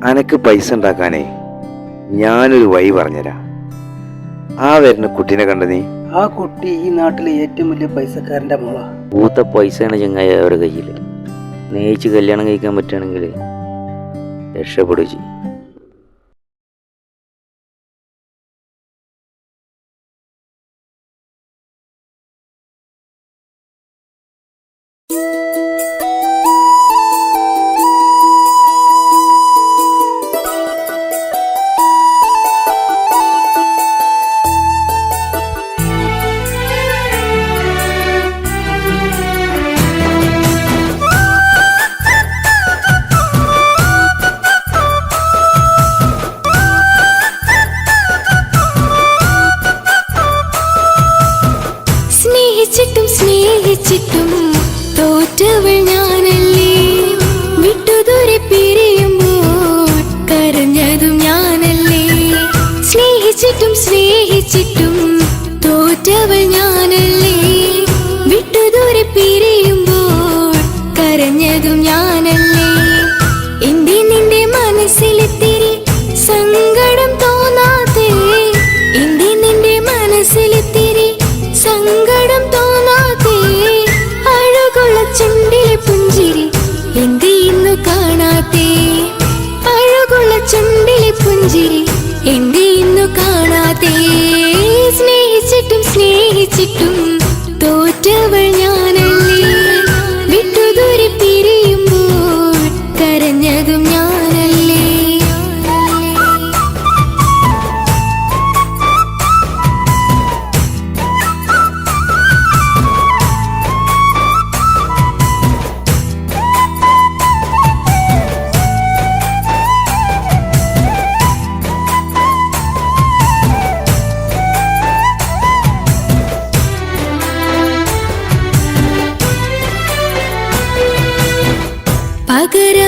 അനക്ക് പൈസ ഉണ്ടാക്കാനേ ഞാനൊരു വഴി പറഞ്ഞുതരാം. ആ വരുന്ന കുട്ടീനെ കണ്ട നീ? ആ കുട്ടി ഈ നാട്ടിലെ ഏറ്റവും വലിയ പൈസക്കാരന്റെ മോള. പൂത്ത പൈസയാണ് ചങ്ങായി അവരുടെ കയ്യിൽ. സ്നേഹിച്ച് കല്യാണം കഴിക്കാൻ പറ്റുകയാണെങ്കിൽ രക്ഷപ്പെടുക ചെയ്യും. സ്നേഹിച്ചിട്ടും തോറ്റവൾ ഞാനല്ലേ, വിട്ടുദൂരെ പിരിയുമ്പോൾ കരഞ്ഞതും ഞാനല്ലേ. സ്നേഹിച്ചിട്ടും തോറ്റവൾ ഞാനല്ലേ, വിട്ടുദൂരെ പിരിയുമ്പോൾ കരഞ്ഞതും ഞാനല്ലേ. എന്റെ നിന്റെ മനസ്സിലിത്തിരി സങ്കടം തോന്നാതെ, എന്റെ നിന്റെ മനസ്സിലിത്തിരി സങ്കടം തോന്നാതെ, അഴകുള്ള ചുണ്ടിലെ പുഞ്ചിരി എന്തേ ഇന്നു കാണാതെ, അഴകുള്ള ചുണ്ടിലെ പുഞ്ചിരി എന്തേ ഇന്നു കാണാതെ. സ്നേഹിച്ചിട്ടും തോറ്റവൾ ഞാനല്ലേ, വിട്ടുദൂരെ പിരിയുമ്പോൾ കരഞ്ഞതും ഞാനല്ലേ.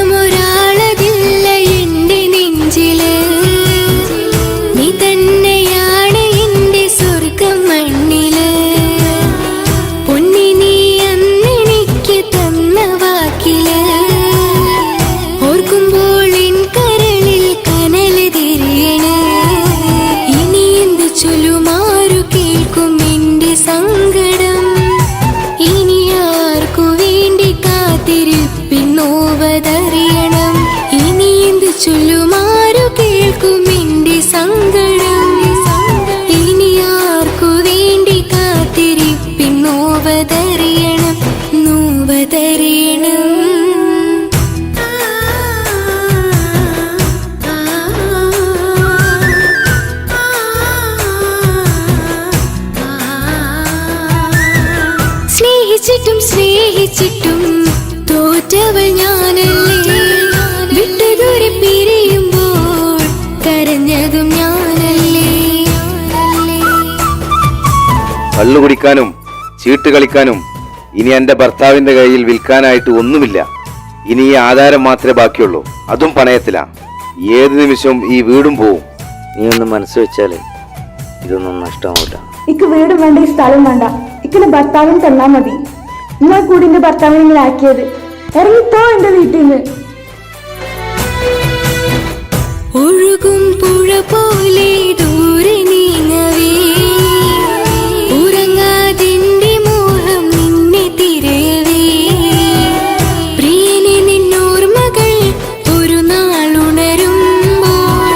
പകരമൊരാളതില്ല എന്റെ നെഞ്ചില്, നീ തന്നെയാണ് എന്റെ സ്വർഗം മണ്ണില്. പൊന്നി നീ അന്നെനിക്ക് തന്ന വാക്കില്, ഓർക്കുമ്പോൾ എൻ കരളിൽ കനല് തിരിയണ്. ഇനി എന്ത് ചൊല്ലുമാരു കേൾക്കും എന്റെ സങ്കടം, ഇനി ആർക്കു വേണ്ടി കാത്തിരിപ്പിന്നോവതറിയണം. ഇനി എന്ത് ചൊല്ലുമാരു കേൾക്കും എന്റെ സങ്കടം, ഇനി ആർക്കു വേണ്ടി കാത്തിരിപ്പിന്നോവതറിയണം, നോവതറിയണം. സ്നേഹിച്ചിട്ടും തോറ്റവൾ ഞാനല്ലേ, വിട്ടുദൂരെ പിരിയുമ്പോൾ കരഞ്ഞതും ഞാനല്ലേ. കള്ളു കുടിക്കാനും ചീട്ട് കളിക്കാനും ഇനി എന്റെ ഭർത്താവിന്റെ കയ്യിൽ വിൽക്കാനായിട്ട് ഒന്നുമില്ല. ഇനി ഈ ആധാരം മാത്രമേ ബാക്കിയുള്ളൂ, അതും പണയത്തിലാ. ഏത് നിമിഷവും ഈ വീടും പോവും. നീ ഒന്ന് മനസ്സ് വെച്ചാല് ഇതൊന്നും നഷ്ടമാവില്ല. ഇക്ക് വീട് വേണ്ട, ഈ സ്ഥലം വേണ്ട, ഇക്കിന്റെ ഭർത്താവിന് തന്നാ മതി. നിങ്ങൾ കൂടി എന്റെ ഭർത്താവിനെ ഇങ്ങനെ ആക്കിയത്. ഇറങ്ങിത്തോ എന്റെ വീട്ടിൽ നിന്ന്. ഒഴുകും പുഴ പോലെ ദൂരെ നീങ്ങവേ, ഉറങ്ങാതിന്റെ മോഹം നിന്നെ തിരയവേ. പ്രിയനെ നിന്നോർമ്മകൾ ഒരു നാളുണരുമ്പോൾ,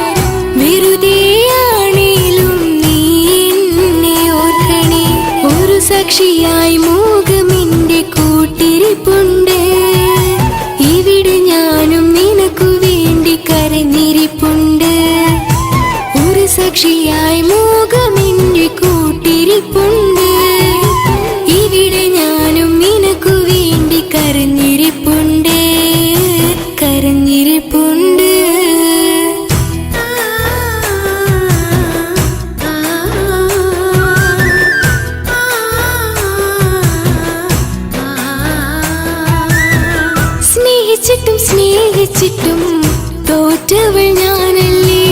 വെറുതെയാണേലും നീ എന്നെ ഓർക്കണേ. ഒരു സാക്ഷിയായി മോഹമെന്റെ കൂട്ടിരിപ്പുണ്ട്, ഇവിടെ ഞാനും നിനക്കു വേണ്ടി കരഞ്ഞിരിപ്പുണ്ട്. ഒരു സാക്ഷിയായി മോഹമെന്റെ കൂട്ടിരിപ്പുണ്ട്, ഇവിടെ ഞാനും നിനക്കു വേണ്ടി കരഞ്ഞിരിപ്പുണ്ട്, കരഞ്ഞിരിപ്പുണ്ട്. സ്നേഹിച്ചിട്ടും തോറ്റവൾ ഞാനല്ലേ,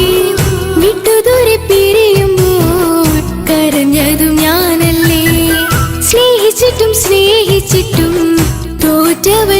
വിട്ടുദൂരെ പിരിയുമ്പോൾ കരഞ്ഞതും ഞാനല്ലേ. സ്നേഹിച്ചിട്ടും തോറ്റവൾ